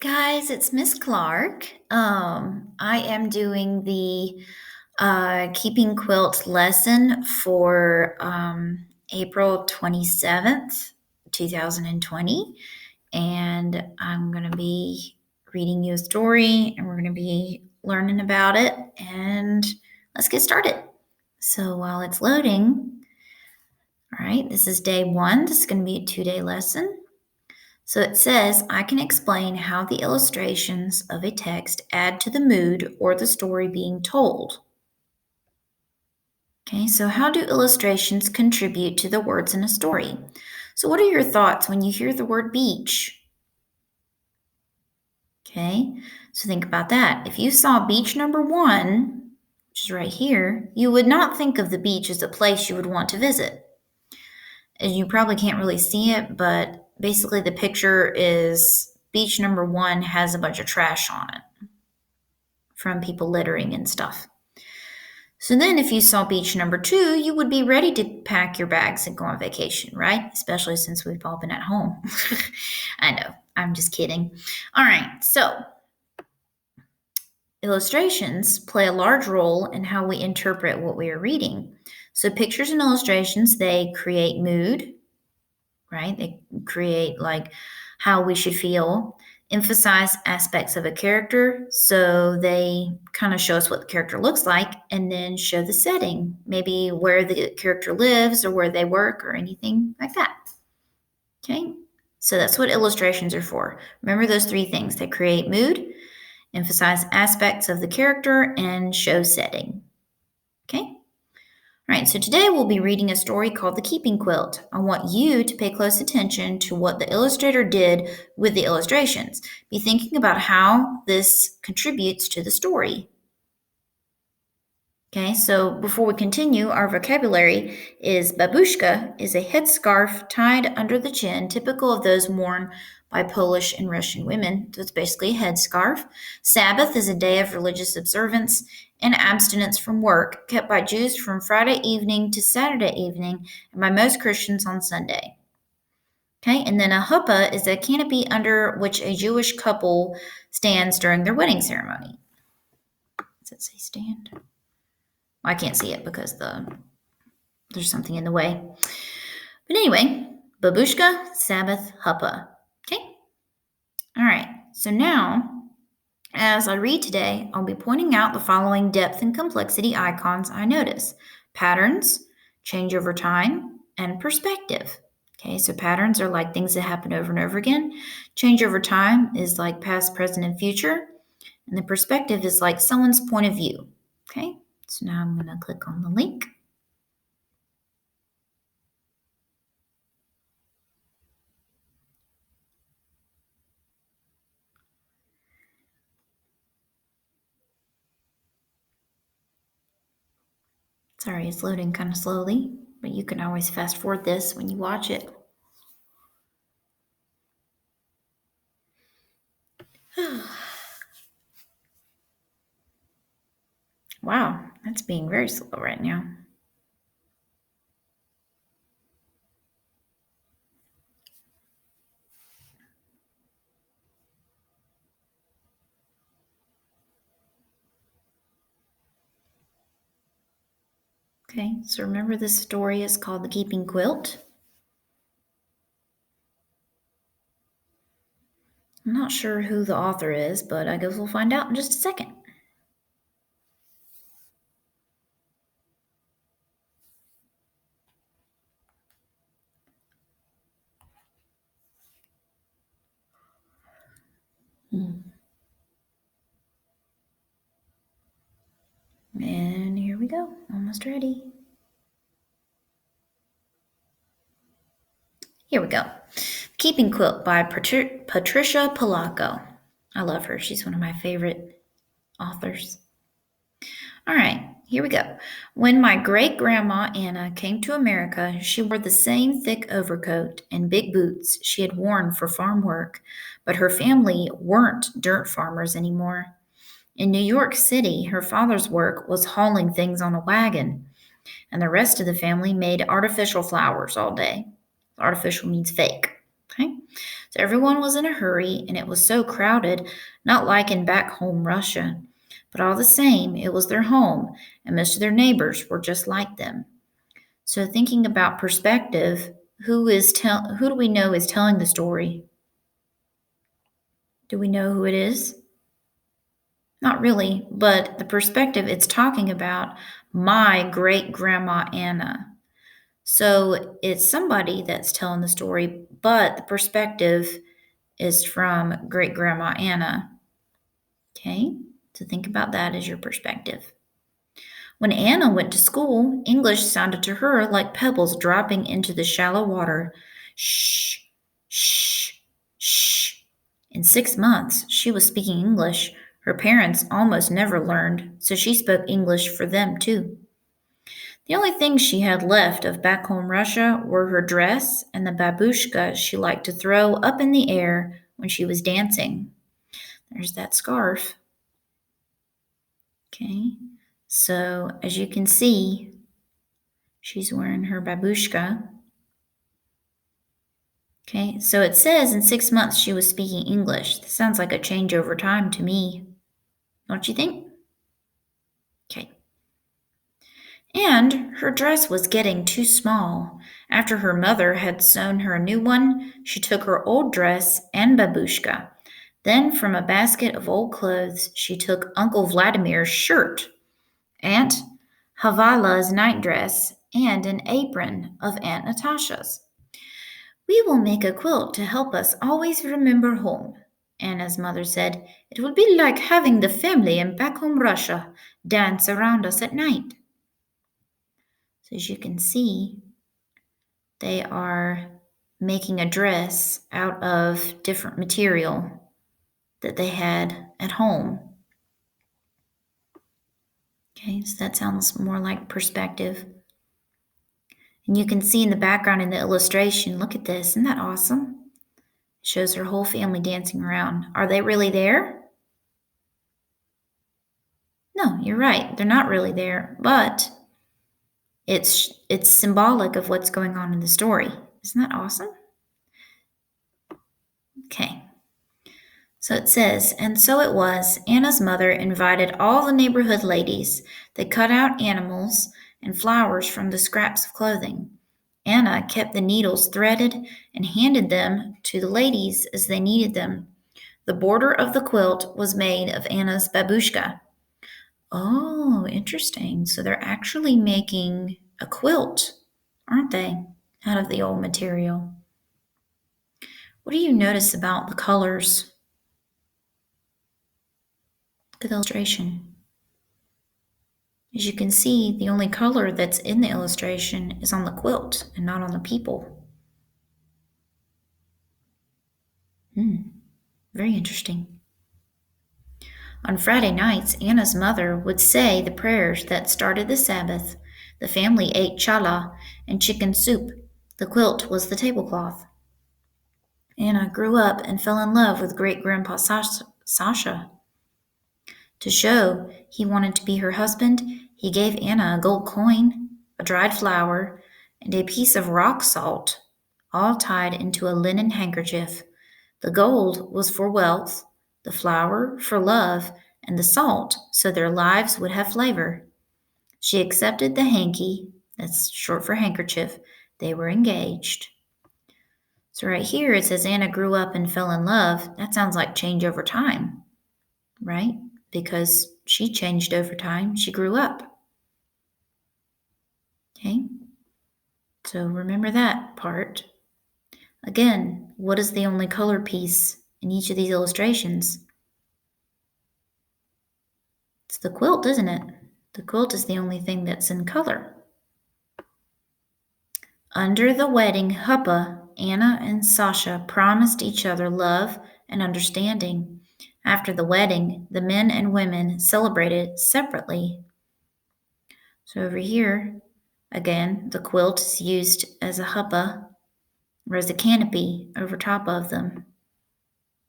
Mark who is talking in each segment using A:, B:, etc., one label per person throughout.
A: Guys, it's Miss Clark. I am doing the Keeping Quilt lesson for April 27th, 2020. And I'm going to be reading you a story and we're going to be learning about it. And let's get started. So while it's loading, all right, this is day one. This is going to be a 2-day lesson. So it says, I can explain how the illustrations of a text add to the mood or the story being told. Okay, so how do illustrations contribute to the words in a story? So what are your thoughts when you hear the word beach? Okay, so think about that. If you saw beach number 1, which is right here, you would not think of the beach as a place you would want to visit. And you probably can't really see it, but basically the picture is beach number 1 has a bunch of trash on it from people littering and stuff. So then if you saw beach number 2, you would be ready to pack your bags and go on vacation, right? Especially since we've all been at home. I know, I'm just kidding. All right, so illustrations play a large role in how we interpret what we are reading. So pictures and illustrations, they create mood, right? They create like how we should feel, emphasize aspects of a character. So they kind of show us what the character looks like and then show the setting, maybe where the character lives or where they work or anything like that. Okay. So that's what illustrations are for. Remember those 3 things. They create mood, emphasize aspects of the character, and show setting. Okay. All right, so today we'll be reading a story called The Keeping Quilt. I want you to pay close attention to what the illustrator did with the illustrations. Be thinking about how this contributes to the story. Okay, so before we continue, our vocabulary is babushka is a headscarf tied under the chin, typical of those worn by Polish and Russian women. So it's basically a headscarf. Sabbath is a day of religious observance and abstinence from work, kept by Jews from Friday evening to Saturday evening, and by most Christians on Sunday. Okay, and then a huppah is a canopy under which a Jewish couple stands during their wedding ceremony. Does it say stand? I can't see it because there's something in the way. But anyway, babushka, Sabbath, huppah. Okay? All right. So now, as I read today, I'll be pointing out the following depth and complexity icons I notice. Patterns, change over time, and perspective. Okay, so patterns are like things that happen over and over again. Change over time is like past, present, and future. And the perspective is like someone's point of view. Okay? So now I'm going to click on the link. Sorry, it's loading kind of slowly, but you can always fast forward this when you watch it. Wow, that's being very slow right now. Okay, so remember this story is called The Keeping Quilt. I'm not sure who the author is, but I guess we'll find out in just a second. And here we go, almost ready. Here we go. Keeping Quilt by Patricia Polacco. I love her. She's one of my favorite authors. All right, here we go. When my great-grandma Anna came to America, she wore the same thick overcoat and big boots she had worn for farm work, but her family weren't dirt farmers anymore. In New York City, her father's work was hauling things on a wagon, and the rest of the family made artificial flowers all day. Artificial means fake. Okay? So everyone was in a hurry, and it was so crowded, not like in back home Russia. But all the same, it was their home, and most of their neighbors were just like them. So thinking about perspective, who do we know is telling the story? Do we know who it is? Not really, but the perspective it's talking about, my great grandma Anna. So it's somebody that's telling the story, but the perspective is from great grandma Anna. Okay, so think about that as your perspective. When Anna went to school, English sounded to her like pebbles dropping into the shallow water. Shh, shh, shh. In 6 months, she was speaking English. Her parents almost never learned, so she spoke English for them too. The only things she had left of back home Russia were her dress and the babushka she liked to throw up in the air when she was dancing. There's that scarf. Okay, so as you can see, she's wearing her babushka. Okay, so it says in 6 months she was speaking English. This sounds like a change over time to me. Don't you think? Okay. And her dress was getting too small. After her mother had sewn her a new one, she took her old dress and babushka. Then, from a basket of old clothes, she took Uncle Vladimir's shirt, Aunt Havala's nightdress, and an apron of Aunt Natasha's. We will make a quilt to help us always remember home, Anna's mother said. It will be like having the family in back home Russia dance around us at night. So as you can see, they are making a dress out of different material that they had at home. Okay, so that sounds more like perspective. And you can see in the background in the illustration, look at this, isn't that awesome? It shows her whole family dancing around. Are they really there? No, you're right. They're not really there, but it's symbolic of what's going on in the story. Isn't that awesome? Okay. So it says, and so it was, Anna's mother invited all the neighborhood ladies. They cut out animals and flowers from the scraps of clothing. Anna kept the needles threaded and handed them to the ladies as they needed them. The border of the quilt was made of Anna's babushka. Oh, interesting. So they're actually making a quilt, aren't they, out of the old material? What do you notice about the colors? Look at the illustration. As you can see, the only color that's in the illustration is on the quilt and not on the people. Very interesting. On Friday nights, Anna's mother would say the prayers that started the Sabbath. The family ate challah and chicken soup. The quilt was the tablecloth. Anna grew up and fell in love with great grandpa Sasha. To show he wanted to be her husband, he gave Anna a gold coin, a dried flower, and a piece of rock salt, all tied into a linen handkerchief. The gold was for wealth, the flower for love, and the salt so their lives would have flavor. She accepted the hanky, that's short for handkerchief. They were engaged. So right here it says Anna grew up and fell in love. That sounds like change over time, right? Because she changed over time. She grew up. Okay? So remember that part. Again, what is the only color piece in each of these illustrations? It's the quilt, isn't it? The quilt is the only thing that's in color. Under the wedding huppah, Anna and Sasha promised each other love and understanding. After the wedding, the men and women celebrated separately. So over here, again, the quilt is used as a huppah or as a canopy over top of them.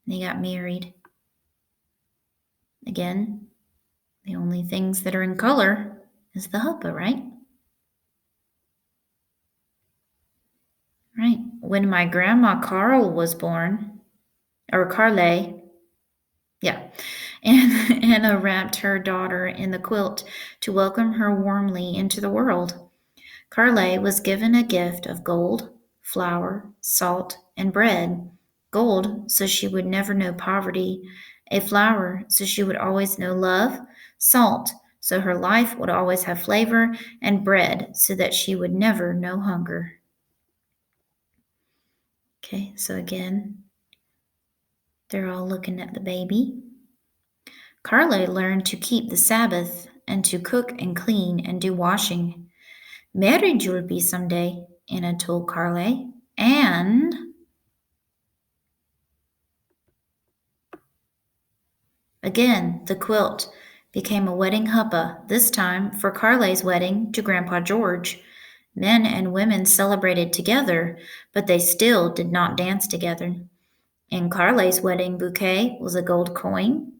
A: They got married. Again, the only things that are in color is the huppah, right? Right. When my grandma Carl was born, or Carle, yeah, and Anna wrapped her daughter in the quilt to welcome her warmly into the world. Carle was given a gift of gold, flour, salt, and bread. Gold, so she would never know poverty. A flour, so she would always know love. Salt, so her life would always have flavor. And bread, so that she would never know hunger. Okay, so again, they're all looking at the baby. Carle learned to keep the Sabbath and to cook and clean and do washing. Married you'll be someday, Anna told Carle. And again, the quilt became a wedding huppah, this time for Carle's wedding to Grandpa George. Men and women celebrated together, but they still did not dance together. In Carle's wedding bouquet was a gold coin,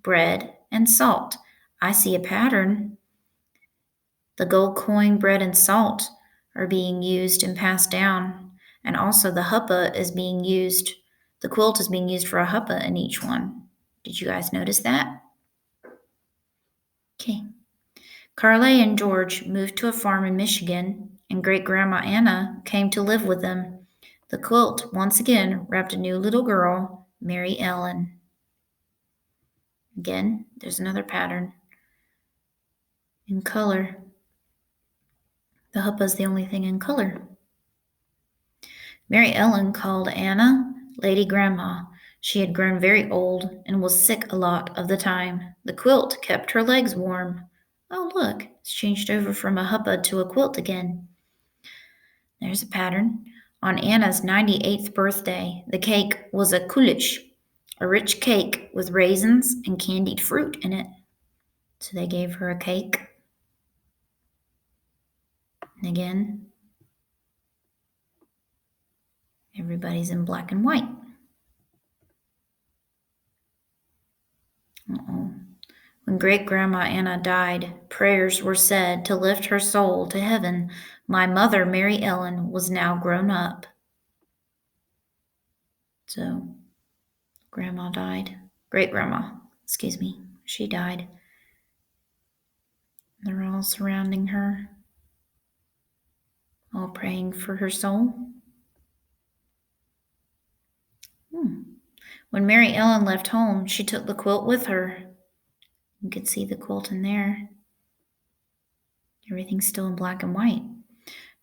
A: bread, and salt. I see a pattern. The gold coin, bread, and salt are being used and passed down, and also the huppah is being used. The quilt is being used for a huppah in each one. Did you guys notice that? Okay. Carle and George moved to a farm in Michigan, and Great Grandma Anna came to live with them. The quilt once again wrapped a new little girl, Mary Ellen. Again, there's another pattern in color. The huppah is the only thing in color. Mary Ellen called Anna Lady Grandma. She had grown very old and was sick a lot of the time. The quilt kept her legs warm. Oh, look, it's changed over from a huppah to a quilt again. There's a pattern. On Anna's 98th birthday, the cake was a kulish, a rich cake with raisins and candied fruit in it. So they gave her a cake. And again, everybody's in black and white. Uh-oh. When Great Grandma Anna died, prayers were said to lift her soul to heaven. My mother, Mary Ellen, was now grown up. So, Grandma died. Great Grandma, excuse me, she died. They're all surrounding her, all praying for her soul. When Mary Ellen left home, she took the quilt with her. You could see the quilt in there. Everything's still in black and white.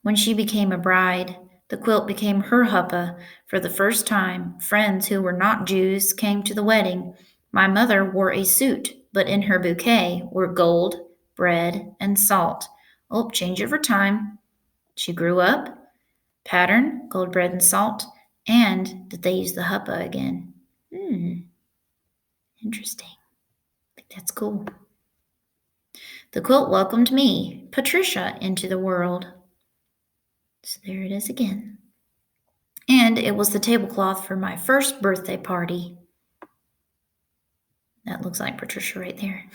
A: When she became a bride, the quilt became her huppah. For the first time, friends who were not Jews came to the wedding. My mother wore a suit, but in her bouquet were gold, bread, and salt. Oh, change over time. She grew up, pattern, gold, bread, and salt, and that they used the huppah again. Interesting. I think that's cool. The quilt welcomed me, Patricia, into the world. So there it is again. And it was the tablecloth for my first birthday party. That looks like Patricia right there.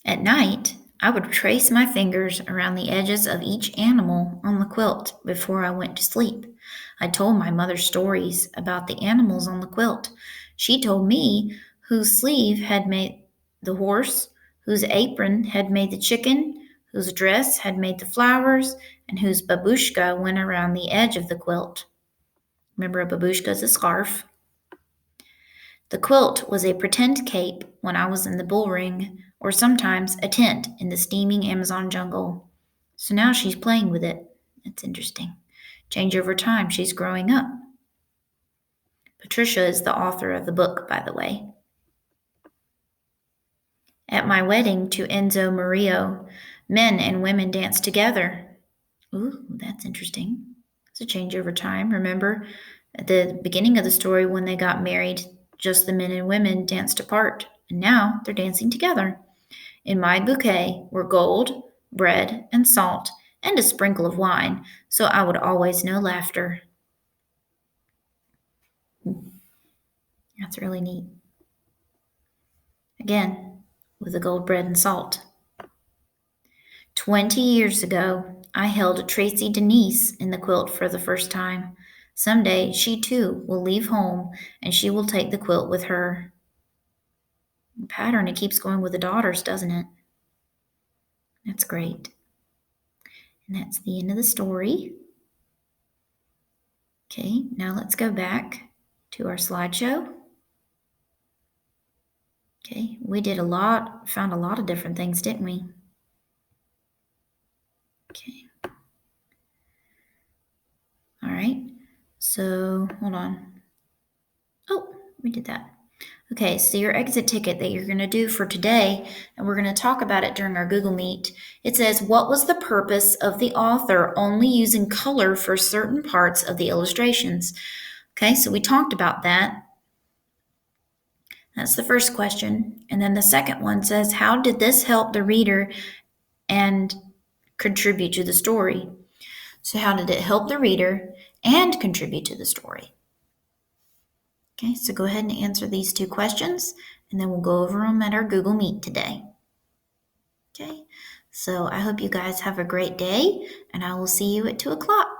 A: At night, I would trace my fingers around the edges of each animal on the quilt before I went to sleep. I told my mother stories about the animals on the quilt. She told me whose sleeve had made the horse, whose apron had made the chicken, whose dress had made the flowers, and whose babushka went around the edge of the quilt. Remember, a babushka is a scarf. The quilt was a pretend cape when I was in the bull ring, or sometimes a tent in the steaming Amazon jungle. So now she's playing with it. That's interesting. Change over time, she's growing up. Patricia is the author of the book, by the way. At my wedding to Enzo Murillo, men and women danced together. Ooh, that's interesting. It's a change over time. Remember, at the beginning of the story, when they got married, just the men and women danced apart, and now they're dancing together. In my bouquet were gold, bread, and salt, and a sprinkle of wine, so I would always know laughter. That's really neat. Again, with the gold, bread, and salt. 20 years ago, I held Tracy Denise in the quilt for the first time. Someday she too will leave home and she will take the quilt with her. Pattern, it keeps going with the daughters, doesn't it? That's great. And that's the end of the story. Okay, now let's go back to our slideshow. Okay, we did found a lot of different things, didn't we? Okay. All right, so hold on. Oh, we did that. Okay, so your exit ticket that you're going to do for today, and we're going to talk about it during our Google Meet. It says, what was the purpose of the author only using color for certain parts of the illustrations? Okay, so we talked about that. That's the first question. And then the second one says, how did this help the reader and contribute to the story? So how did it help the reader and contribute to the story? Okay, so go ahead and answer these two questions, and then we'll go over them at our Google Meet today. Okay, so I hope you guys have a great day, and I will see you at 2 o'clock.